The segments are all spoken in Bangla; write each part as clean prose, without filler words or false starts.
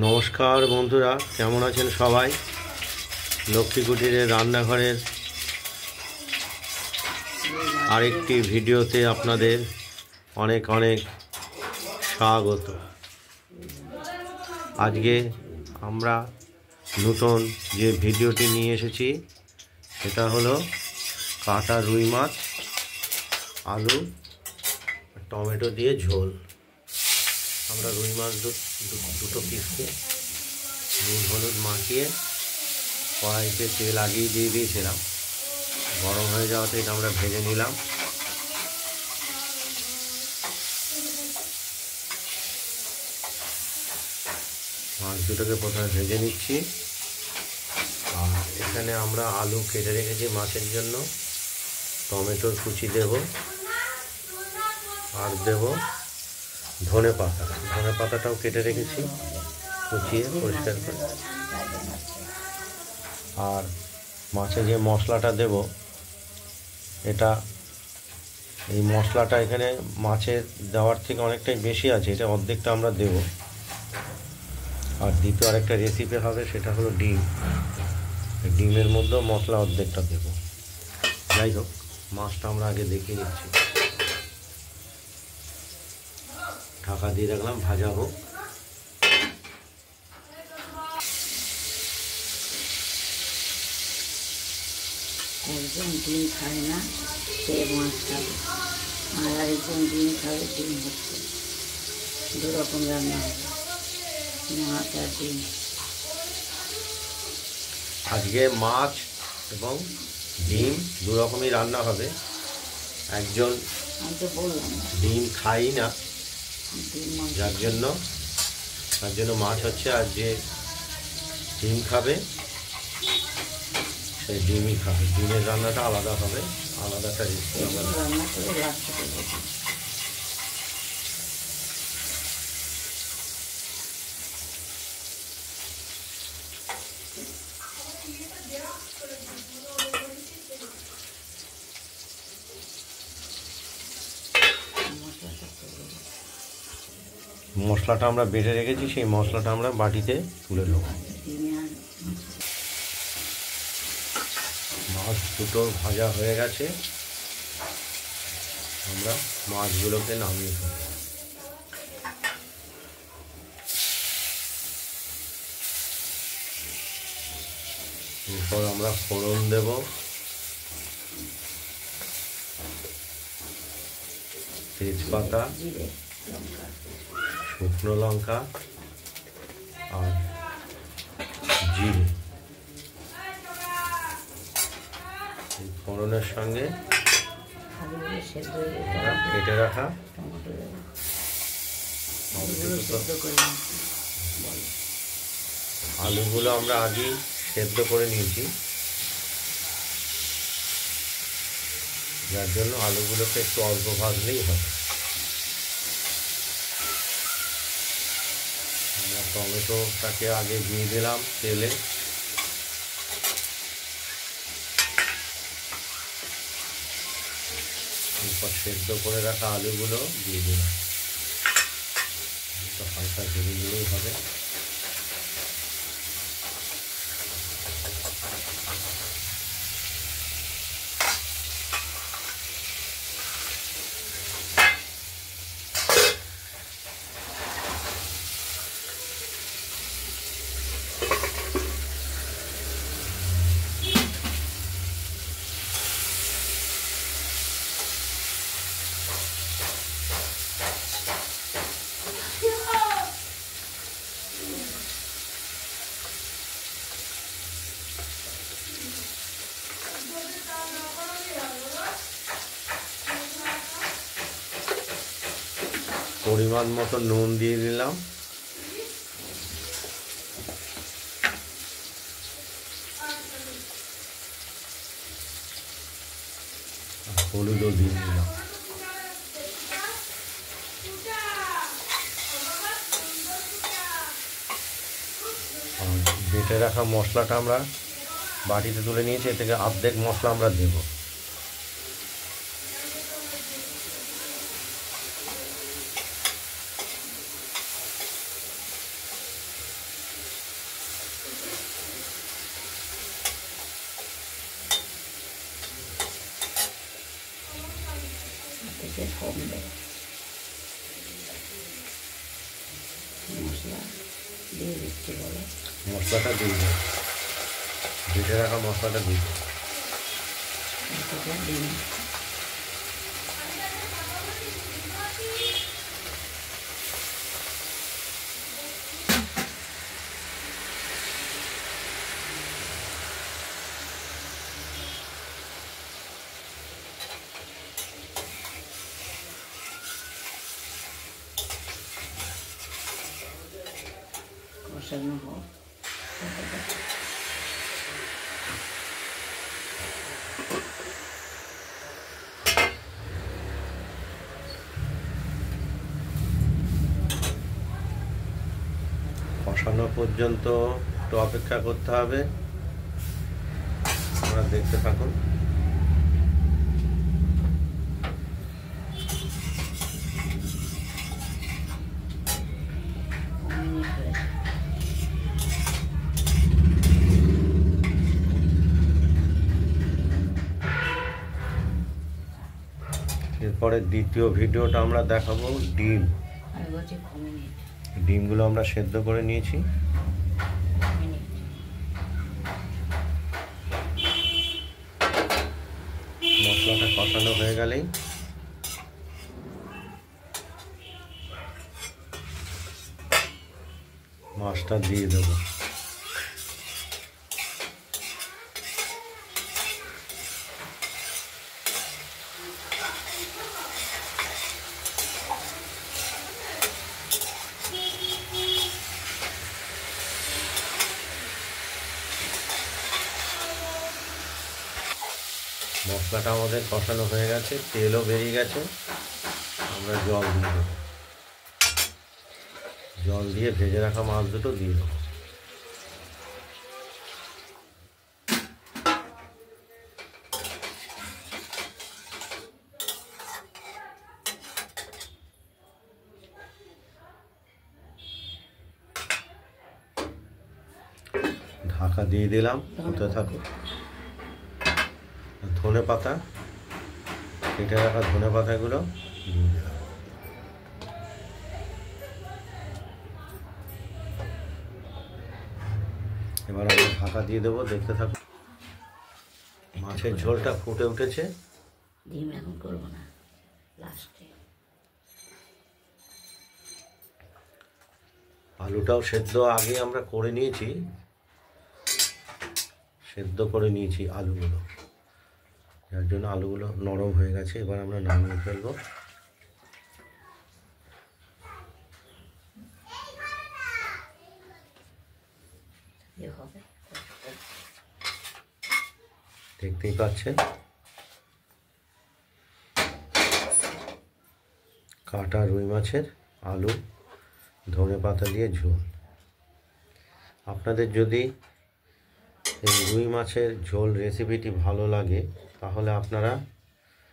নমস্কার বন্ধুরা, কেমন আছেন সবাই? লক্ষ্মী কুটিরের রান্নাঘরের আরেকটি ভিডিওতে আপনাদের অনেক অনেক স্বাগত। আজকে আমরা নতুন যে ভিডিওটি নিয়ে এসেছি সেটা হলো কাটা রুই মাছ, আলু, টমেটো দিয়ে ঝোল। আমরা রুই মাছ দুটো পিসকে নুন হলুদ মাখিয়ে কড়াইতে তেল আগিয়ে দিয়ে দিয়েছিলাম। গরম হয়ে যাওয়াতে এটা আমরা ভেজে নিলাম। মাছ দুটোকে প্রথমে ভেজে নিচ্ছি। আর এখানে আমরা আলু কেটে রেখেছি মাছের জন্য, টমেটোর কুচি দেব, আর দেব ধনে পাতাটাও কেটে রেখেছি কুচিয়ে পরিষ্কার করে। আর মাছে যে মশলাটা দেব, এই মশলাটা এখানে মাছের দেওয়ার থেকে অনেকটাই বেশি আছে, এটা অর্ধেকটা আমরা দেব। আর দ্বিতীয় আরেকটা রেসিপি হবে, সেটা হলো ডিমের মধ্যেও মশলা অর্ধেকটা দেব। যাই হোক, মাছটা আমরা আগে দেখিয়ে নিচ্ছি। ঢাকা দিয়ে রাখলাম, ভাজা হোক। একজন ডিম খায় না, সে মাছ খাবে, আর আরেকজন ডিম খাবে, ডিম হচ্ছে। দুরকম রান্না হবে, মাছ আর ডিম। আজকে মাছ এবং ডিম দুরকমই রান্না হবে। একজন আমি তো বললাম ডিম খাই না, ডিম তার জন্য মাছ হচ্ছে। আর যে ডিম খাবে সে ডিমই খাবে। ডিমের রান্নাটা আলাদা হবে, আলাদাটা রেসিপি রান্না করে লাস্টে করবো। মশলাটা আমরা বেটে রেখেছি, সেই মশলাটা আমরা বাটিতে তুলে নেব। মাছ দুটো ভাজা হয়ে গেছে, আমরা মাছগুলোকে নামিয়ে ফেলব। এরপর আমরা ফোড়ন দেব। তেজপাতা, শুকনো লঙ্কা আর জিরে। এই ফোড়নের সঙ্গে কেটে রাখা আলুগুলো আমরা আগেই সেদ্ধ করে নিয়েছি, যার জন্য আলুগুলোকে একটু অল্প ভাজলেই হবে। আমরা টমেটোটাকে আগে দিয়ে দিলাম তেলে। এরপর সেদ্ধ করে রাখা আলুগুলো দিয়ে দিলাম। হালকা ভেজে দিলেই হবে। পরিমাণ মতো নুন দিয়ে দিলাম। হলুদও দিয়ে দিলাম। বেটে রাখা মশলাটা আমরা বাটিতে তুলে নিয়েছি, এ থেকে অর্ধেক মশলা আমরা দেব। দিতে কম দেয়। মশলা দিয়ে দিচ্ছি বলে মশলাটা দিয়ে দেবো, ভেজে রাখা মশলাটা দিয়ে দেবো। ডিম কষানো হোক। কষানো পর্যন্ত একটু অপেক্ষা করতে হবে। আপনারা দেখতে থাকুন। এরপরে দ্বিতীয় ভিডিওটা আমরা দেখাবো ডিম। ডিমগুলো আমরা সেদ্ধ করে নিয়েছি। মশলাটা কষানো হয়ে গেলেই মাছটা দিয়ে দেবো। মশলাটা আমাদের কষানো হয়ে গেছে, তেলও বেরিয়ে গেছে। আমরা জল দিয়ে দেবো, জল দিয়ে ভেজে রাখা মাছ দুটো দিয়ে দেবো। ঢাকা দিয়ে দিলাম, হতে থাকুক। ধনে পাতা, কেটে রাখা ধনে পাতাগুলো দিয়ে দিলাম। এবার আমরা ঢাকা দিয়ে দেবো, দেখতে থাকুন। মাছের ঝোলটা ফুটে উঠেছে। ডিম এখন করবো না, লাস্টে। আলুটাও সেদ্ধ আগে আমরা করে নিয়েছি, সেদ্ধ করে নিয়েছি আলুগুলো, যার জন্য আলুগুলো নরম হয়ে গেছে। এবার আমরা নামিয়ে ফেলবো। দেখতেই পাচ্ছেন কাটা রুই মাছের আলু ধনে পাতা দিয়ে ঝোল। আপনাদের যদি এই রুই মাছের ঝোল রেসিপিটি ভালো লাগে তাহলে আপনারা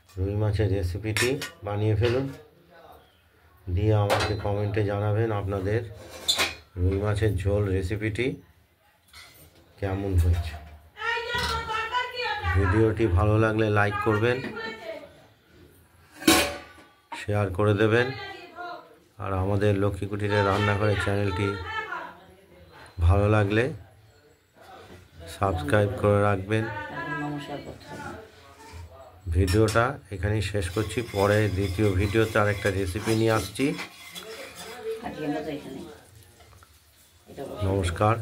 রুই মাছের রেসিপিটি বানিয়ে ফেলুন, দিয়ে আমাকে কমেন্টে জানাবেন আপনাদের রুই মাছের ঝোল রেসিপিটি কেমন হয়েছে। ভিডিওটি ভালো লাগলে লাইক করবেন, শেয়ার করে দেবেন, আর আমাদের লক্ষ্মী কুটিরের রান্নাঘরের চ্যানেলটি ভালো লাগলে সাবস্ক্রাইব করে রাখবেন। ভিডিওটা এখানেই শেষ করছি। পরে দ্বিতীয় ভিডিওতে আরেকটা রেসিপি নিয়ে আসছি। নমস্কার।